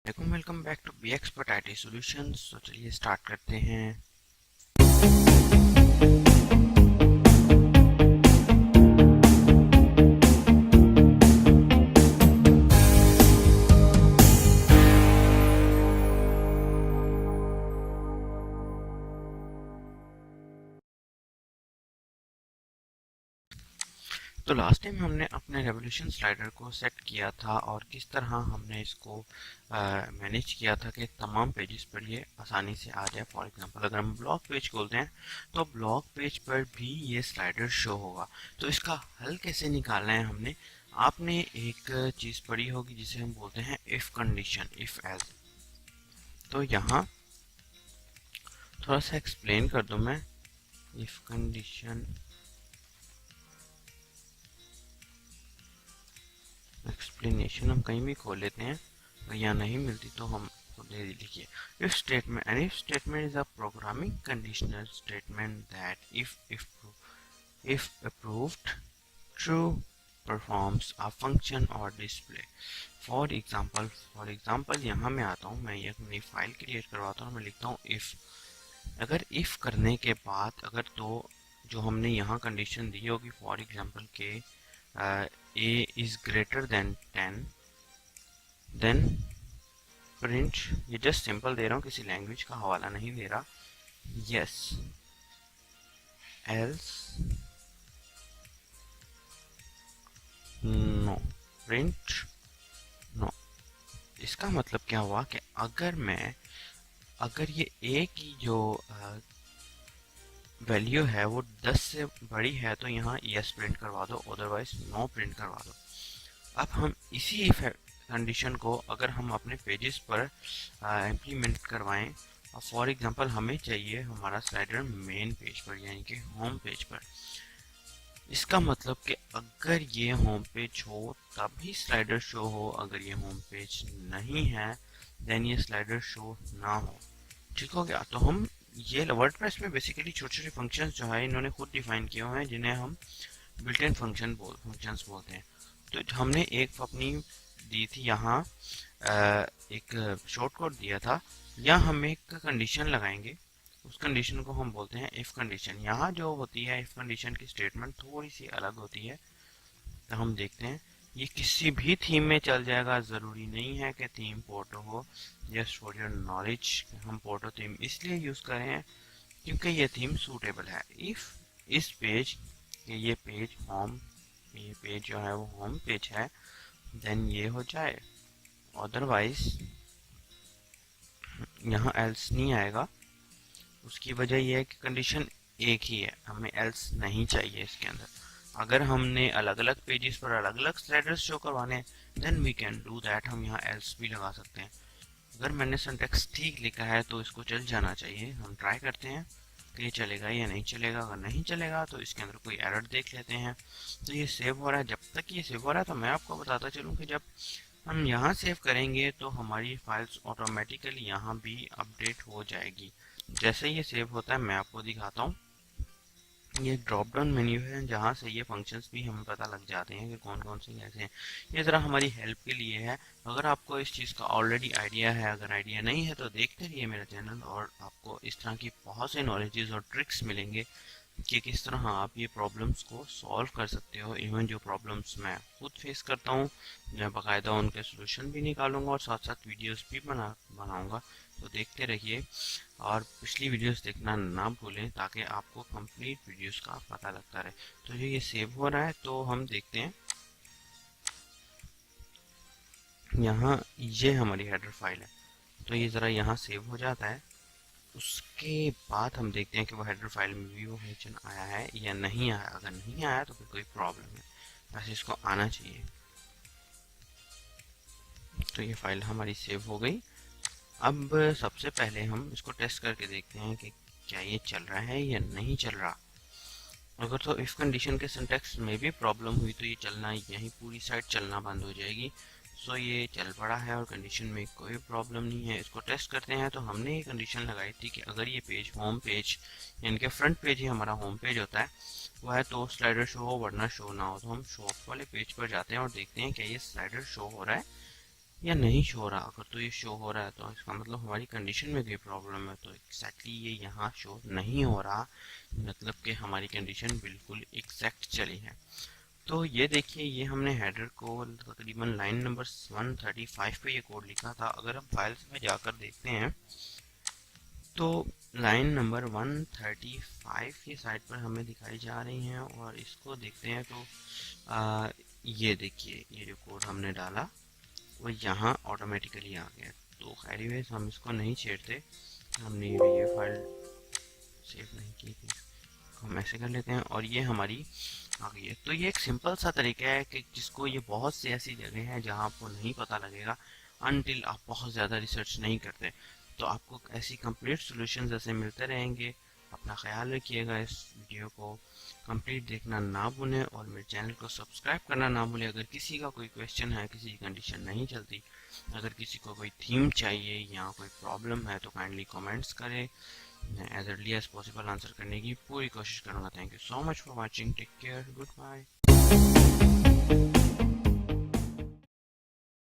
Welcome back to be expert IT solutions. तो चलिए start करते हैं। तो लास्ट टाइम हमने अपने रेवोल्यूशन स्लाइडर को सेट किया था और किस तरह हमने इसको मैनेज किया था कि तमाम पेजेस पर ये आसानी से आ जाए। फॉर एग्जांपल अगर हम ब्लॉग पेज खोलते हैं तो ब्लॉग पेज पर भी ये स्लाइडर शो होगा। तो इसका हल कैसे निकालना है हमने, आपने एक चीज़ पढ़ी होगी जिसे हम बोलते हैं इफ़ कंडीशन, इफ़ एल्स। तो यहाँ थोड़ा सा एक्सप्लेन कर दूँ मैं। इफ़ कंडीशन एक्सप्लेनेशन हम कहीं भी खोल लेते हैं, अगर यहाँ नहीं मिलती तो हम दे लिखिए if statement. And if statement is a programming conditional statement that if approved true performs a function और डिस्प्ले। फॉर एग्जाम्पल यहाँ मैं आता हूँ, मैं ये अपनी फाइल क्रिएट करवाता हूँ, मैं लिखता हूँ इफ। अगर इफ करने के बाद अगर तो जो हमने यहाँ कंडीशन दी होगी, फॉर एग्जाम्पल के a is greater than 10, then print, ये जस्ट सिंपल दे रहा हूँ, किसी लैंग्वेज का हवाला नहीं दे रहा, yes else no, print no. इसका मतलब क्या हुआ कि अगर ये a की जो वैल्यू है वो 10 से बड़ी है तो यहाँ यस प्रिंट करवा दो, अदरवाइज नो प्रिंट करवा दो। अब हम इसी कंडीशन को अगर हम अपने पेजेस पर इम्प्लीमेंट करवाएं, फॉर एग्जांपल हमें चाहिए हमारा स्लाइडर मेन पेज पर यानी कि होम पेज पर। इसका मतलब कि अगर ये होम पेज हो तभी स्लाइडर शो हो, अगर ये होम पेज नहीं है देन ये स्लाइडर शो ना हो। ठीक हो गया। तो हम ये वर्डप्रेस में बेसिकली छोटे छोटे फंक्शंस जो है इन्होंने खुद डिफाइन किए हुए हैं, जिन्हें हम बिल्ट इन फंक्शंस बोलते हैं। तो हमने एक अपनी दी थी यहाँ, एक शॉर्ट कोड दिया था, या हम एक कंडीशन लगाएंगे, उस कंडीशन को हम बोलते हैं इफ कंडीशन। यहाँ जो होती है इफ कंडीशन की स्टेटमेंट थोड़ी सी अलग होती है। तो हम देखते हैं ये किसी भी थीम में चल जाएगा, ज़रूरी नहीं है कि थीम पोर्टो हो। जस्ट फॉर योर नॉलेज हम पोर्टो थीम इसलिए यूज़ कर रहे हैं क्योंकि ये थीम सूटेबल है। इफ़ इस पेज ये पेज होम, ये पेज जो है वो होम पेज है, देन ये हो जाए, अदरवाइज यहाँ एल्स नहीं आएगा। उसकी वजह यह है कि कंडीशन एक ही है, हमें एल्स नहीं चाहिए इसके अंदर। अगर हमने अलग अलग पेजेस पर अलग अलग स्लाइडर्स शो करवाने then we can do that, हम यहाँ एल्स भी लगा सकते हैं। अगर मैंने सिंटैक्स ठीक लिखा है तो इसको चल जाना चाहिए। हम ट्राई करते हैं कि ये चलेगा या नहीं चलेगा। अगर नहीं चलेगा तो इसके अंदर कोई एरर देख लेते हैं। तो ये सेव हो रहा है, जब तक ये सेव हो रहा है तो मैं आपको बताता चलूँ कि जब हम यहाँ सेव करेंगे तो हमारी फाइल्स ऑटोमेटिकली यहाँ भी अपडेट हो जाएगी। जैसे ये सेव होता है मैं आपको दिखाता हूँ। ये ड्रॉप डाउन मेन्यू है जहाँ से ये फंक्शंस भी हमें पता लग जाते हैं कि कौन कौन से कैसे हैं। ये ज़रा हमारी हेल्प के लिए है। अगर आपको इस चीज़ का ऑलरेडी आइडिया है, अगर आइडिया नहीं है तो देखते रहिए मेरा चैनल, और आपको इस तरह की बहुत से नॉलेजेस और ट्रिक्स मिलेंगे कि किस तरह आप ये प्रॉब्लम्स को सॉल्व कर सकते हो। इवन जो प्रॉब्लम्स मैं खुद फेस करता हूँ मैं बाकायदा उनके सोल्यूशन भी निकालूंगा और साथ साथ वीडियोस भी बनाऊंगा। तो देखते रहिए और पिछली वीडियोस देखना ना भूलें ताकि आपको कंप्लीट वीडियोस का पता लगता रहे। तो ये सेव हो रहा है तो हम देखते हैं यहाँ, ये हमारी हेडर फाइल है। तो ये ज़रा यहाँ सेव हो जाता है। उसके बाद हम देखते हैं कि वो हेडर फाइल में भी वो फंक्शन आया है या नहीं आया। अगर नहीं आया तो फिर कोई प्रॉब्लम है, वैसे इसको आना चाहिए। तो ये फाइल हमारी सेव हो गई। अब सबसे पहले हम इसको टेस्ट करके देखते हैं कि क्या ये चल रहा है या नहीं चल रहा। अगर तो इफ कंडीशन के सिंटैक्स में भी प्रॉब्लम हुई तो ये चलना, यही पूरी साइड चलना बंद हो जाएगी। सो ये चल पड़ा है और कंडीशन में कोई प्रॉब्लम नहीं है। इसको टेस्ट करते हैं। तो हमने ये कंडीशन लगाई थी कि अगर ये पेज होम पेज यानी कि फ्रंट पेज ही हमारा होम पेज होता है वो है तो स्लाइडर शो हो, वरना शो ना हो। तो हम शो वाले पेज पर जाते हैं और देखते हैं क्या ये स्लाइडर शो हो रहा है या नहीं शो हो रहा। अगर तो ये शो हो रहा है तो इसका मतलब हमारी कंडीशन में कोई प्रॉब्लम है। तो एग्जैक्टली ये यहाँ शो नहीं हो रहा, मतलब कि हमारी कंडीशन बिल्कुल एग्जैक्ट चली है। तो ये देखिए, ये हमने हेडर को तकरीबन लाइन नंबर 135 पे ये कोड लिखा था। अगर हम फाइल्स में जाकर देखते हैं तो लाइन नंबर 135 ये साइड पर हमें दिखाई जा रही हैं, और इसको देखते हैं तो ये देखिए, ये जो कोड हमने डाला वो यहाँ ऑटोमेटिकली आ गया। तो एनीवेज हम इसको नहीं छेड़ते, हमने ये फाइल सेव नहीं की थी, हम ऐसे कर लेते हैं और ये हमारी आ गई है। तो ये एक सिंपल सा तरीका है कि जिसको ये बहुत सी ऐसी जगह है जहाँ आपको नहीं पता लगेगा अनटिल आप बहुत ज़्यादा रिसर्च नहीं करते। तो आपको ऐसी कंप्लीट सॉल्यूशंस ऐसे मिलते रहेंगे। अपना ख्याल रखिएगा, इस वीडियो को कंप्लीट देखना ना भूलें और मेरे चैनल को सब्सक्राइब करना ना भूलें। अगर किसी का कोई क्वेश्चन है, किसी की कंडीशन नहीं चलती, अगर किसी को कोई थीम चाहिए या कोई प्रॉब्लम है तो काइंडली कमेंट्स करें। मैं as early as possible answer करने की पूरी कोशिश करूँगा। Thank you so much for watching, take care, good bye.